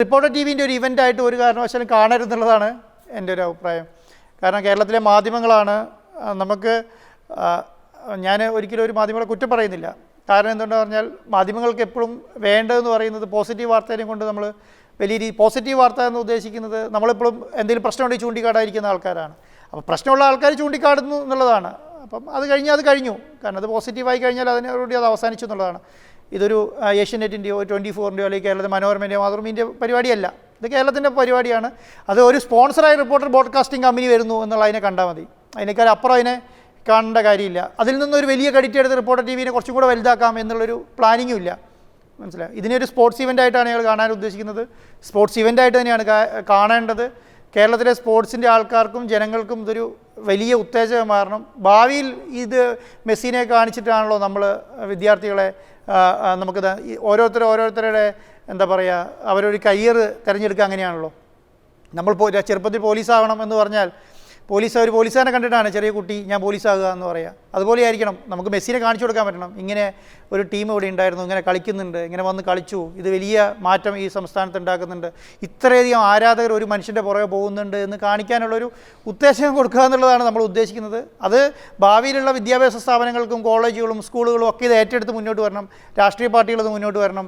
Reporter T വിൻ്റെ ഒരു ഇവൻ്റായിട്ട് ഒരു കാരണവശാലും കാണരുതെന്നുള്ളതാണ് എൻ്റെ ഒരു അഭിപ്രായം. കാരണം കേരളത്തിലെ മാധ്യമങ്ങളാണ് നമുക്ക്, ഞാൻ ഒരിക്കലും ഒരു മാധ്യമങ്ങളെ കുറ്റം പറയുന്നില്ല. കാരണം എന്തുകൊണ്ടെന്ന് പറഞ്ഞാൽ മാധ്യമങ്ങൾക്ക് എപ്പോഴും വേണ്ടതെന്ന് പറയുന്നത് പോസിറ്റീവ് വാർത്തയും കൊണ്ട് നമ്മൾ വലിയ പോസിറ്റീവ് വാർത്ത എന്ന് ഉദ്ദേശിക്കുന്നത് നമ്മളെപ്പോഴും എന്തെങ്കിലും പ്രശ്നമുണ്ടെങ്കിൽ ചൂണ്ടിക്കാടായിരിക്കുന്ന ആൾക്കാരാണ്. അപ്പോൾ പ്രശ്നമുള്ള ആൾക്കാർ ചൂണ്ടിക്കാടുന്നു എന്നുള്ളതാണ്. അപ്പം അത് കഴിഞ്ഞു. കാരണം അത് പോസിറ്റീവായി കഴിഞ്ഞാൽ അതിനോടുകൂടി അത് അവസാനിച്ചു എന്നുള്ളതാണ്. ഇതൊരു ഏഷ്യനെറ്റിൻ്റെയോ 24-ൻ്റെയോ അല്ലെങ്കിൽ കേരളത്തിലെ മനോരമൻ്റെയോ മാതൃഭൂമിൻ്റെ പരിപാടിയല്ല. ഇത് കേരളത്തിൻ്റെ പരിപാടിയാണ്. അത് ഒരു സ്പോൺസറായ റിപ്പോർട്ടർ ബ്രോഡ്കാസ്റ്റിംഗ് കമ്പനി വരുന്നു എന്നുള്ള അതിനെ കണ്ടാൽ മതി. അതിനേക്കാൾ അപ്പുറം അതിനെ കാണേണ്ട കാര്യമില്ല. അതിൽ നിന്നൊരു വലിയ ക്രെഡിറ്റ് എടുത്ത് റിപ്പോർട്ടർ ടി വിനെ കുറച്ചും കൂടെ വലുതാക്കാം എന്നുള്ളൊരു പ്ലാനിങ്ങും ഇല്ല. മനസ്സിലായി. ഇതിനൊരു സ്പോർട്സ് ഇവൻ്റായിട്ടാണ് ഞങ്ങൾ കാണാൻ ഉദ്ദേശിക്കുന്നത്. സ്പോർട്സ് ഇവൻ്റായിട്ട് തന്നെയാണ് കാണേണ്ടത്. കേരളത്തിലെ സ്പോർട്സിൻ്റെ ആൾക്കാർക്കും ജനങ്ങൾക്കും ഇതൊരു വലിയ ഉത്തേജകം മാറണം. ഭാവിയിൽ ഇത് മെസ്സിനെ കാണിച്ചിട്ടാണല്ലോ നമ്മൾ വിദ്യാർത്ഥികളെ നമുക്കിത് ഓരോരുത്തരുടെ എന്താ പറയുക, അവരൊരു കരിയർ തിരഞ്ഞെടുക്കുക അങ്ങനെയാണല്ലോ. നമ്മൾ ചെറുപ്പത്തിൽ പോലീസാകണം എന്ന് പറഞ്ഞാൽ ഒരു പോലീസുകാരനെ കണ്ടിട്ടാണ് ചെറിയ കുട്ടി ഞാൻ പോലീസാകുക എന്ന് പറയുക. അതുപോലെ ആയിരിക്കണം നമുക്ക് മെസ്സിനെ കാണിച്ചു കൊടുക്കാൻ പറ്റണം. ഇങ്ങനെ ഒരു ടീം ഇവിടെ ഉണ്ടായിരുന്നു, ഇങ്ങനെ കളിക്കുന്നുണ്ട്, ഇങ്ങനെ വന്ന് കളിച്ചു, ഇത് വലിയ മാറ്റം ഈ സംസ്ഥാനത്ത് ഉണ്ടാക്കുന്നുണ്ട്, ഇത്രയധികം ആരാധകർ ഒരു മനുഷ്യൻ്റെ പുറകെ പോകുന്നുണ്ട് എന്ന് കാണിക്കാനുള്ളൊരു ഉത്തേജകം കൊടുക്കുക എന്നുള്ളതാണ് നമ്മൾ ഉദ്ദേശിക്കുന്നത്. അത് ഭാവിയിലുള്ള വിദ്യാഭ്യാസ സ്ഥാപനങ്ങൾക്കും കോളേജുകളും സ്കൂളുകളും ഒക്കെ ഇത് ഏറ്റെടുത്ത് മുന്നോട്ട് വരണം. രാഷ്ട്രീയ പാർട്ടികളത് മുന്നോട്ട് വരണം.